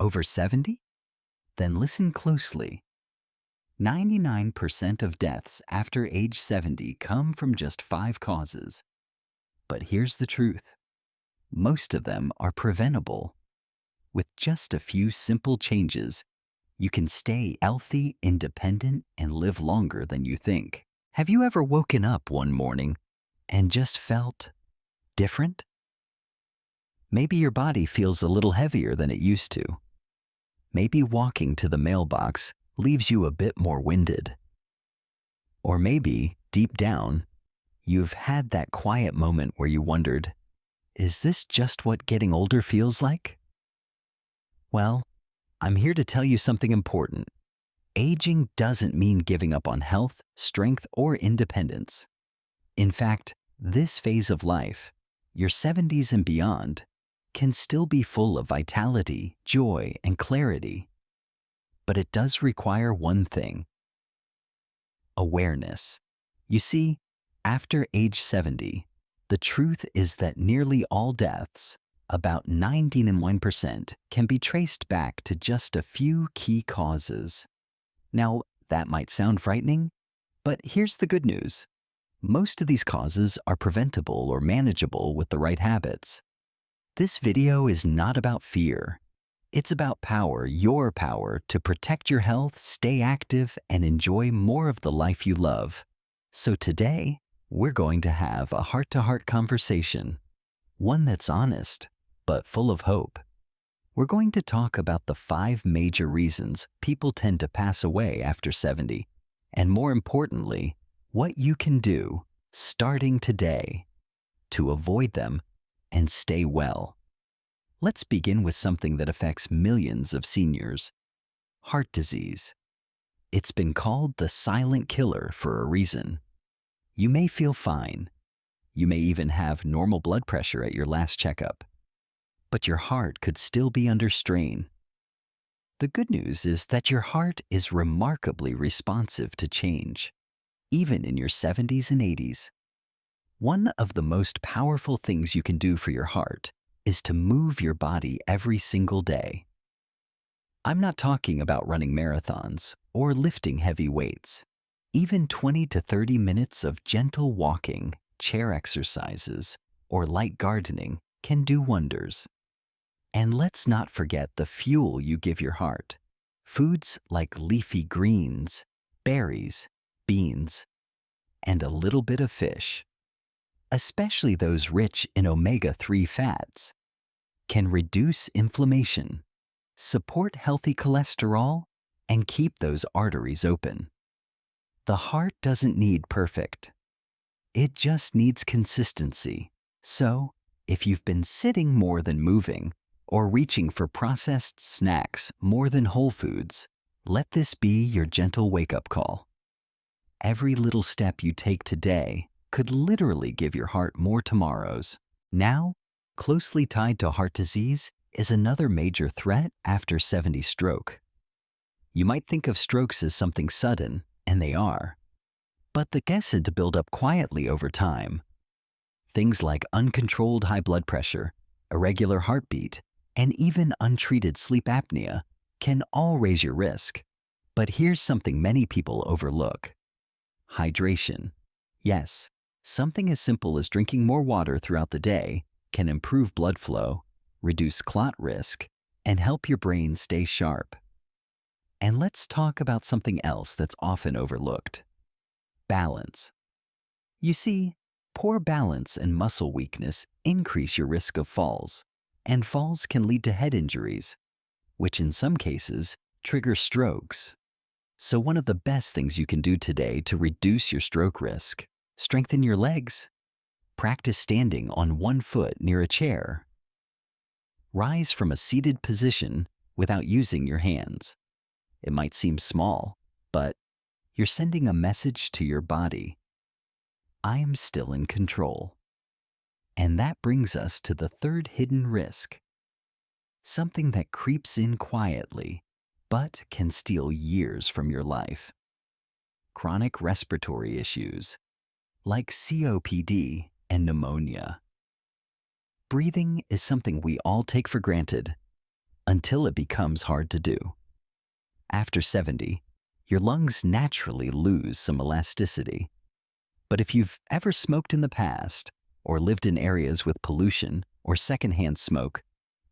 Over 70? Then listen closely. 99% of deaths after age 70 come from just 5 causes. But here's the truth. Most of them are preventable. With just a few simple changes, you can stay healthy, independent, and live longer than you think. Have you ever woken up one morning and just felt different? Maybe your body feels a little heavier than it used to. Maybe walking to the mailbox leaves you a bit more winded. Or maybe, deep down, you've had that quiet moment where you wondered, is this just what getting older feels like? Well, I'm here to tell you something important. Aging doesn't mean giving up on health, strength, or independence. In fact, this phase of life, your 70s and beyond, can still be full of vitality, joy, and clarity. But it does require one thing: awareness. You see, after age 70, the truth is that nearly all deaths, about 91%, can be traced back to just a few key causes. Now, that might sound frightening, but here's the good news. Most of these causes are preventable or manageable with the right habits. This video is not about fear. It's about power, your power, to protect your health, stay active, and enjoy more of the life you love. So today, we're going to have a heart-to-heart conversation, one that's honest, but full of hope. We're going to talk about the 5 major reasons people tend to pass away after 70, and more importantly, what you can do, starting today, to avoid them and stay well. Let's begin with something that affects millions of seniors: heart disease. It's been called the silent killer for a reason. You may feel fine. You may even have normal blood pressure at your last checkup. But your heart could still be under strain. The good news is that your heart is remarkably responsive to change, even in your 70s and 80s. One of the most powerful things you can do for your heart is to move your body every single day. I'm not talking about running marathons or lifting heavy weights. Even 20 to 30 minutes of gentle walking, chair exercises, or light gardening can do wonders. And let's not forget the fuel you give your heart. Foods like leafy greens, berries, beans, and a little bit of fish, especially those rich in omega-3 fats, can reduce inflammation, support healthy cholesterol, and keep those arteries open. The heart doesn't need perfect. It just needs consistency. So, if you've been sitting more than moving, or reaching for processed snacks more than whole foods, let this be your gentle wake-up call. Every little step you take today could literally give your heart more tomorrows. Now, closely tied to heart disease is another major threat after 70 stroke. You might think of strokes as something sudden, and they are. But they tend to build up quietly over time. Things like uncontrolled high blood pressure, irregular heartbeat, and even untreated sleep apnea can all raise your risk. But here's something many people overlook: hydration. Yes, something as simple as drinking more water throughout the day can improve blood flow, reduce clot risk, and help your brain stay sharp. And let's talk about something else that's often overlooked: balance. You see, poor balance and muscle weakness increase your risk of falls, and falls can lead to head injuries, which in some cases trigger strokes. So one of the best things you can do today to reduce your stroke risk: strengthen your legs. Practice standing on one foot near a chair. Rise from a seated position without using your hands. It might seem small, but you're sending a message to your body: I'm still in control. And that brings us to the third hidden risk, something that creeps in quietly, but can steal years from your life: chronic respiratory issues, like COPD and pneumonia. Breathing is something we all take for granted, until it becomes hard to do. After 70, your lungs naturally lose some elasticity. But if you've ever smoked in the past, or lived in areas with pollution or secondhand smoke,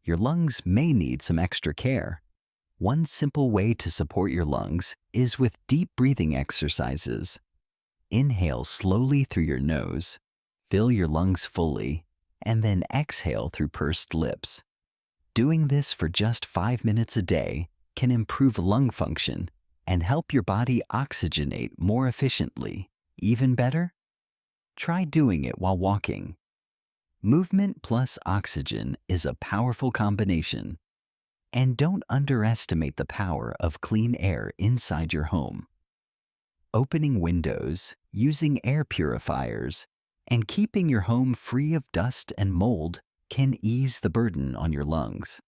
your lungs may need some extra care. One simple way to support your lungs is with deep breathing exercises. Inhale slowly through your nose, fill your lungs fully, and then exhale through pursed lips. Doing this for just 5 minutes a day can improve lung function and help your body oxygenate more efficiently. Even better, try doing it while walking. Movement plus oxygen is a powerful combination. And don't underestimate the power of clean air inside your home. Opening windows, using air purifiers, and keeping your home free of dust and mold can ease the burden on your lungs.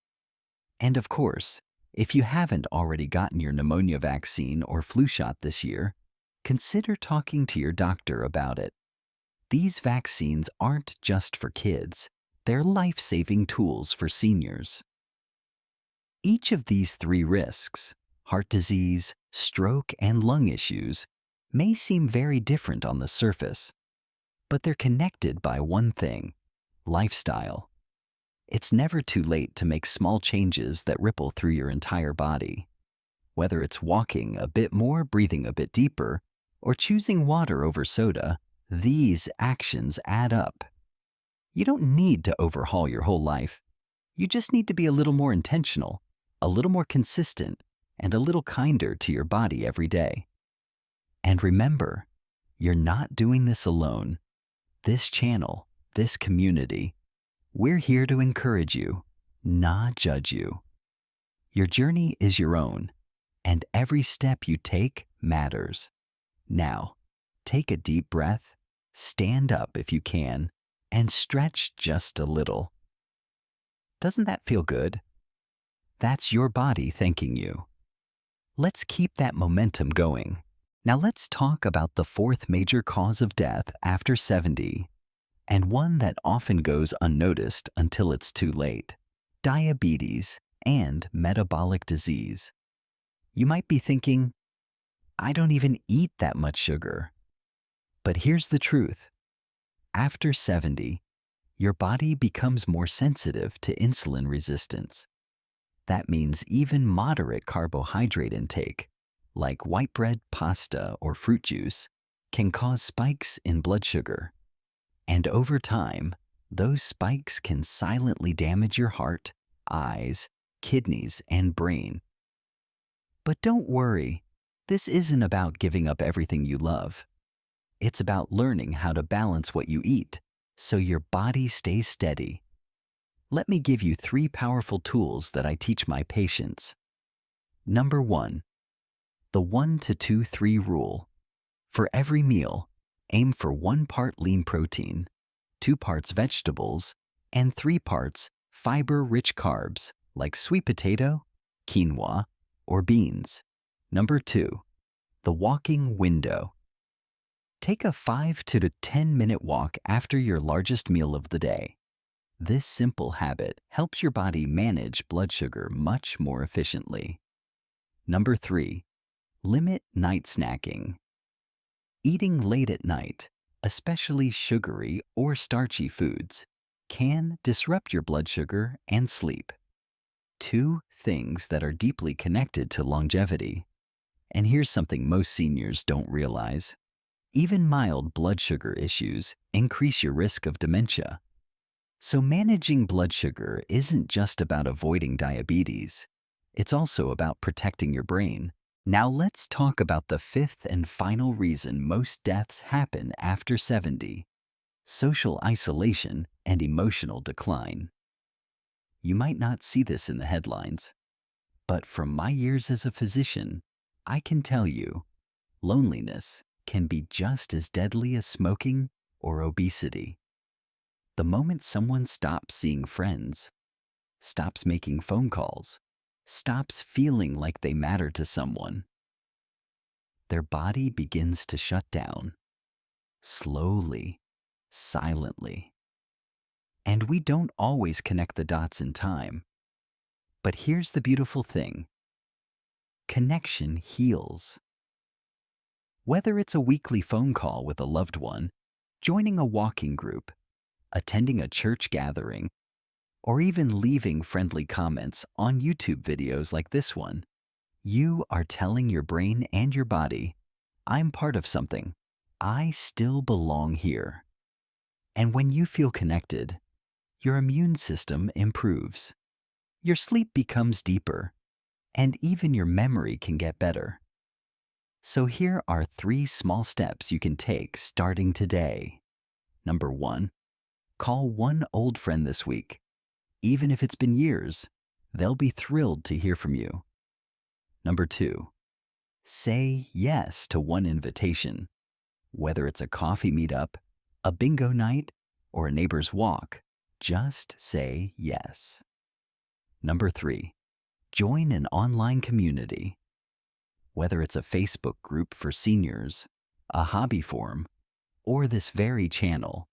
And of course, if you haven't already gotten your pneumonia vaccine or flu shot this year, consider talking to your doctor about it. These vaccines aren't just for kids, they're life-saving tools for seniors. Each of these 3 risks, heart disease, stroke, and lung issues, may seem very different on the surface, but they're connected by one thing: lifestyle. It's never too late to make small changes that ripple through your entire body. Whether it's walking a bit more, breathing a bit deeper, or choosing water over soda, these actions add up. You don't need to overhaul your whole life. You just need to be a little more intentional, a little more consistent, and a little kinder to your body every day. And remember, you're not doing this alone. This channel, this community, we're here to encourage you, not judge you. Your journey is your own, and every step you take matters. Now, take a deep breath, stand up if you can, and stretch just a little. Doesn't that feel good? That's your body thanking you. Let's keep that momentum going. Now let's talk about the 4th major cause of death after 70, and one that often goes unnoticed until it's too late: diabetes and metabolic disease. You might be thinking, I don't even eat that much sugar. But here's the truth. After 70, your body becomes more sensitive to insulin resistance. That means even moderate carbohydrate intake, like white bread, pasta, or fruit juice, can cause spikes in blood sugar. And over time, those spikes can silently damage your heart, eyes, kidneys, and brain. But don't worry, this isn't about giving up everything you love. It's about learning how to balance what you eat so your body stays steady. Let me give you 3 powerful tools that I teach my patients. Number 1, the 1-2-3 rule. For every meal, aim for 1 part lean protein, 2 parts vegetables, and 3 parts fiber-rich carbs like sweet potato, quinoa, or beans. Number 2, the walking window. Take a 5 to 10-minute walk after your largest meal of the day. This simple habit helps your body manage blood sugar much more efficiently. Number 3, limit night snacking. Eating late at night, especially sugary or starchy foods, can disrupt your blood sugar and sleep. 2 things that are deeply connected to longevity. And here's something most seniors don't realize. Even mild blood sugar issues increase your risk of dementia. So managing blood sugar isn't just about avoiding diabetes. It's also about protecting your brain. Now let's talk about the 5th and final reason most deaths happen after 70: social isolation and emotional decline. You might not see this in the headlines, but from my years as a physician, I can tell you, loneliness can be just as deadly as smoking or obesity. The moment someone stops seeing friends, stops making phone calls, stops feeling like they matter to someone, their body begins to shut down, slowly, silently. And we don't always connect the dots in time. But here's the beautiful thing. Connection heals. Whether it's a weekly phone call with a loved one, joining a walking group, attending a church gathering, or even leaving friendly comments on YouTube videos like this one, you are telling your brain and your body, I'm part of something. I still belong here. And when you feel connected, your immune system improves. Your sleep becomes deeper, and even your memory can get better. So here are 3 small steps you can take starting today. Number 1, call one old friend this week. Even if it's been years, they'll be thrilled to hear from you. Number 2, say yes to one invitation. Whether it's a coffee meetup, a bingo night, or a neighbor's walk, just say yes. Number 3, join an online community. Whether it's a Facebook group for seniors, a hobby forum, or this very channel,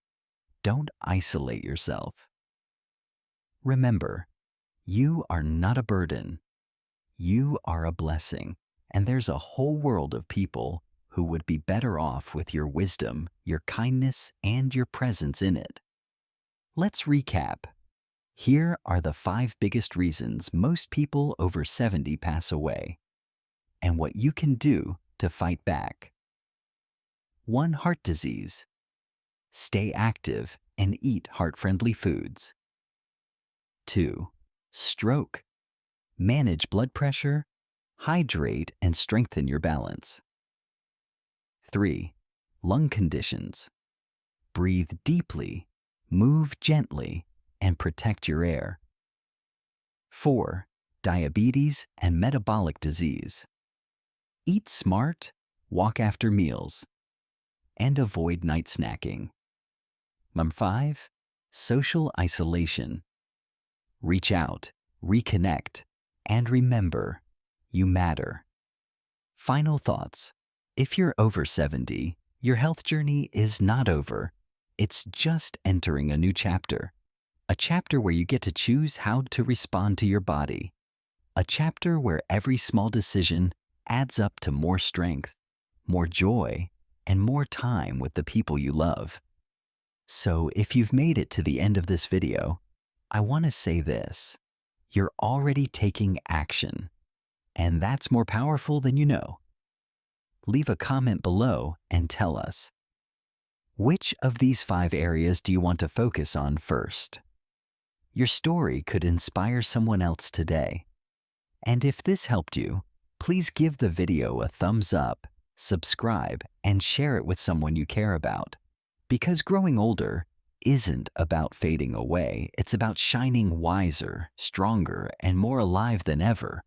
don't isolate yourself. Remember, you are not a burden. You are a blessing, and there's a whole world of people who would be better off with your wisdom, your kindness, and your presence in it. Let's recap. Here are the 5 biggest reasons most people over 70 pass away, and what you can do to fight back. 1. Heart disease. Stay active and eat heart-friendly foods. 2. Stroke. Manage blood pressure, hydrate, and strengthen your balance. 3. Lung conditions. Breathe deeply, move gently, and protect your air. 4. Diabetes and metabolic disease. Eat smart, walk after meals, and avoid night snacking. Number 5. Social isolation. Reach out, reconnect, and remember, you matter. Final thoughts. If you're over 70, your health journey is not over. It's just entering a new chapter. A chapter where you get to choose how to respond to your body. A chapter where every small decision adds up to more strength, more joy, and more time with the people you love. So if you've made it to the end of this video, I want to say this. You're already taking action, and that's more powerful than you know. Leave a comment below and tell us, which of these 5 areas do you want to focus on first? Your story could inspire someone else today. And if this helped you, please give the video a thumbs up, subscribe, and share it with someone you care about. Because growing older isn't about fading away, it's about shining wiser, stronger, and more alive than ever.